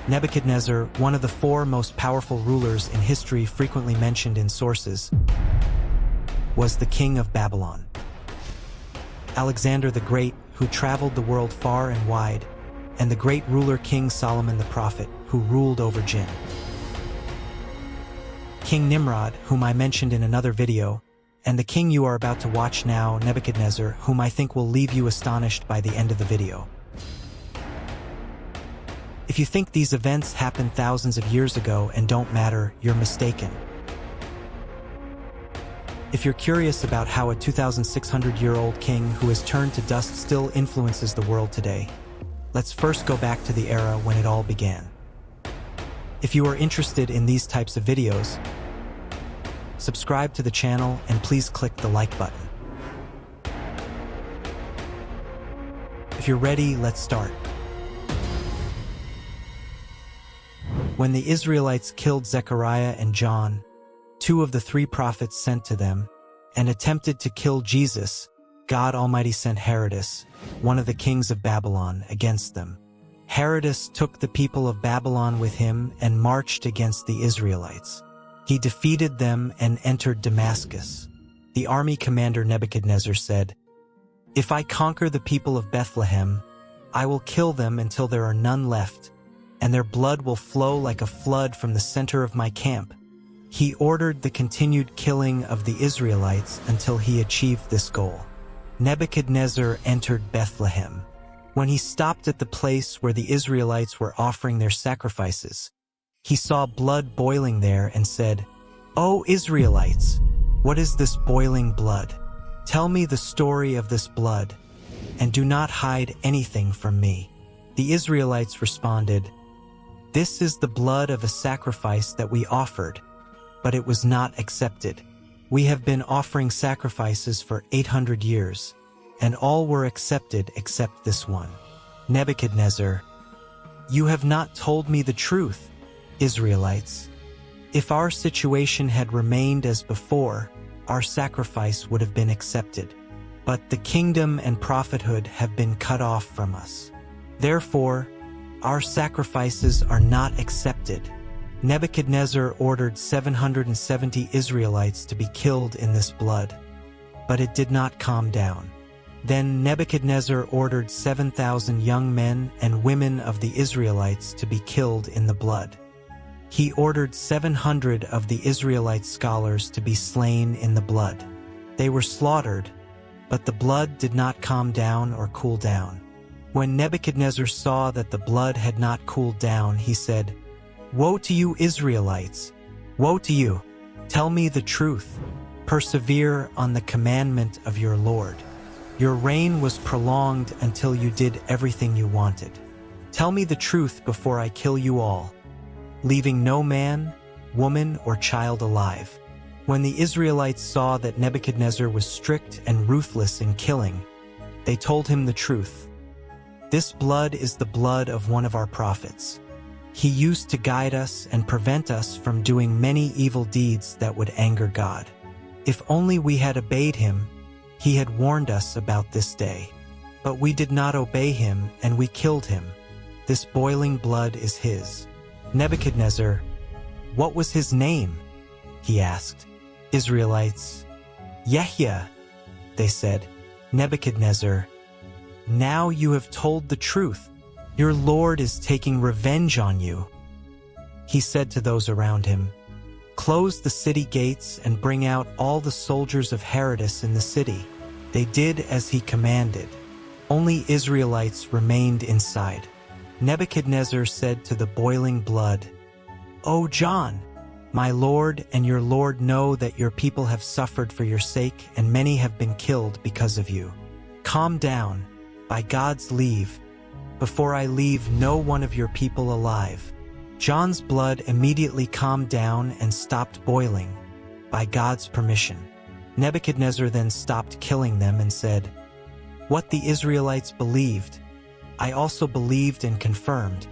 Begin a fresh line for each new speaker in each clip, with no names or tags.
Nebuchadnezzar, one of the four most powerful rulers in history frequently mentioned in sources, was the king of Babylon. Alexander the Great, who traveled the world far and wide, and the great ruler King Solomon the prophet, who ruled over jinn. King Nimrod, whom I mentioned in another video, and the king you are about to watch now, Nebuchadnezzar, whom I think will leave you astonished by the end of the video. If you think these events happened thousands of years ago and don't matter, you're mistaken. If you're curious about how a 2,600-year-old king who has turned to dust still influences the world today, let's first go back to the era when it all began. If you are interested in these types of videos, subscribe to the channel and please click the like button. If you're ready, let's start. When the Israelites killed Zechariah and John, two of the three prophets sent to them, and attempted to kill Jesus, God Almighty sent Herodas, one of the kings of Babylon, against them. Herodas took the people of Babylon with him and marched against the Israelites. He defeated them and entered Damascus. The army commander Nebuchadnezzar said, "If I conquer the people of Bethlehem, I will kill them until there are none left, and their blood will flow like a flood from the center of my camp." He ordered the continued killing of the Israelites until he achieved this goal. Nebuchadnezzar entered Bethlehem. When he stopped at the place where the Israelites were offering their sacrifices, he saw blood boiling there and said, "O Israelites, what is this boiling blood? Tell me the story of this blood, and do not hide anything from me." The Israelites responded, "This is the blood of a sacrifice that we offered, but it was not accepted. We have been offering sacrifices for 800 years, and all were accepted except this one." Nebuchadnezzar, "You have not told me the truth, Israelites. If our situation had remained as before, our sacrifice would have been accepted. But the kingdom and prophethood have been cut off from us. Therefore, our sacrifices are not accepted." Nebuchadnezzar ordered 770 Israelites to be killed in this blood, but it did not calm down. Then Nebuchadnezzar ordered 7,000 young men and women of the Israelites to be killed in the blood. He ordered 700 of the Israelite scholars to be slain in the blood. They were slaughtered, but the blood did not calm down or cool down. When Nebuchadnezzar saw that the blood had not cooled down, he said, "Woe to you, Israelites! Woe to you! Tell me the truth. Persevere on the commandment of your Lord. Your reign was prolonged until you did everything you wanted. Tell me the truth before I kill you all, leaving no man, woman, or child alive." When the Israelites saw that Nebuchadnezzar was strict and ruthless in killing, they told him the truth. "This blood is the blood of one of our prophets. He used to guide us and prevent us from doing many evil deeds that would anger God. If only we had obeyed him, he had warned us about this day. But we did not obey him, and we killed him. This boiling blood is his." Nebuchadnezzar, "What was his name?" he asked. Israelites, "Yahya," they said. Nebuchadnezzar, "Now you have told the truth. Your Lord is taking revenge on you." He said to those around him, "Close the city gates and bring out all the soldiers of Herodas in the city." They did as he commanded. Only Israelites remained inside. Nebuchadnezzar said to the boiling blood, "O John, my Lord and your Lord know that your people have suffered for your sake, and many have been killed because of you. Calm down, by God's leave, before I leave no one of your people alive." John's blood immediately calmed down and stopped boiling, by God's permission. Nebuchadnezzar then stopped killing them and said, "What the Israelites believed, I also believed and confirmed,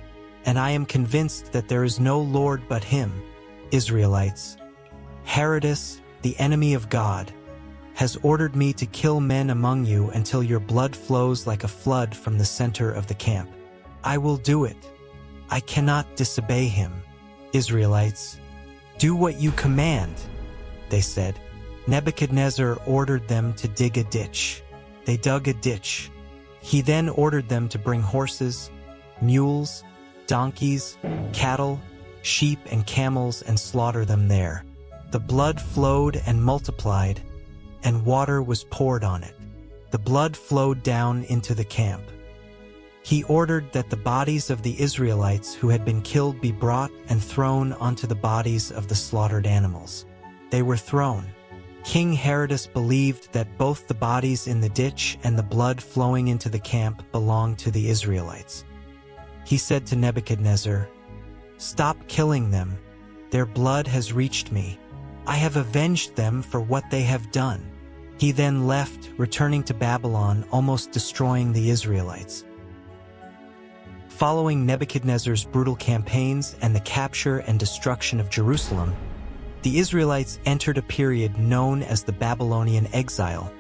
and I am convinced that there is no Lord but him. Israelites, Herodas, the enemy of God, has ordered me to kill men among you until your blood flows like a flood from the center of the camp. I will do it. I cannot disobey him. Israelites, do what you command, they said. Nebuchadnezzar ordered them to dig a ditch. They dug a ditch. He then ordered them to bring horses, mules, donkeys, cattle, sheep, and camels and slaughter them there. The blood flowed and multiplied, and water was poured on it. The blood flowed down into the camp. He ordered that the bodies of the Israelites who had been killed be brought and thrown onto the bodies of the slaughtered animals. They were thrown. King Herodes believed that both the bodies in the ditch and the blood flowing into the camp belonged to the Israelites. He said to Nebuchadnezzar, "Stop killing them. Their blood has reached me. I have avenged them for what they have done." He then left, returning to Babylon, almost destroying the Israelites. Following Nebuchadnezzar's brutal campaigns and the capture and destruction of Jerusalem, the Israelites entered a period known as the Babylonian Exile,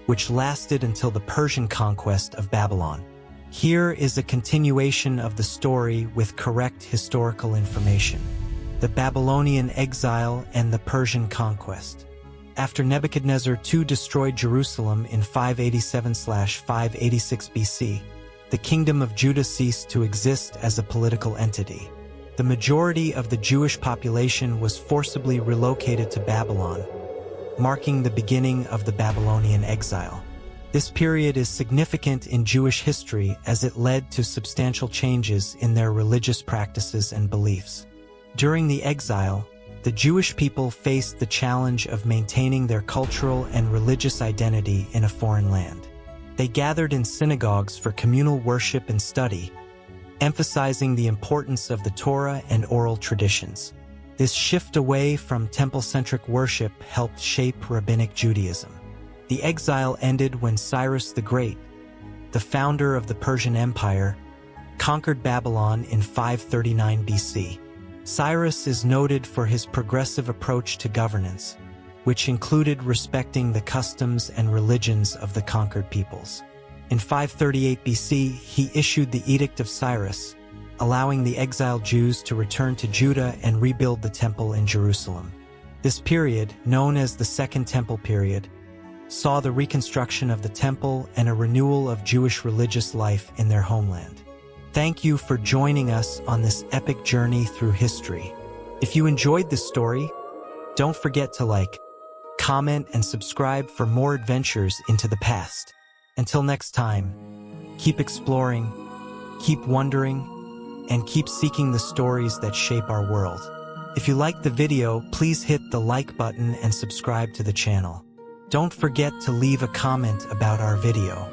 which lasted until the Persian conquest of Babylon. Here is a continuation of the story with correct historical information. The Babylonian Exile and the Persian conquest. After Nebuchadnezzar II destroyed Jerusalem in 587/586 BC, the Kingdom of Judah ceased to exist as a political entity. The majority of the Jewish population was forcibly relocated to Babylon, marking the beginning of the Babylonian exile. This period is significant in Jewish history as it led to substantial changes in their religious practices and beliefs. During the exile, the Jewish people faced the challenge of maintaining their cultural and religious identity in a foreign land. They gathered in synagogues for communal worship and study, emphasizing the importance of the Torah and oral traditions. This shift away from temple-centric worship helped shape Rabbinic Judaism. The exile ended when Cyrus the Great, the founder of the Persian Empire, conquered Babylon in 539 BC. Cyrus is noted for his progressive approach to governance, which included respecting the customs and religions of the conquered peoples. In 538 BC, he issued the Edict of Cyrus, allowing the exiled Jews to return to Judah and rebuild the temple in Jerusalem. This period, known as the Second Temple period, saw the reconstruction of the temple and a renewal of Jewish religious life in their homeland. Thank you for joining us on this epic journey through history. If you enjoyed this story, don't forget to like, comment, and subscribe for more adventures into the past. Until next time, keep exploring, keep wondering, and keep seeking the stories that shape our world. If you liked the video, please hit the like button and subscribe to the channel. Don't forget to leave a comment about our video.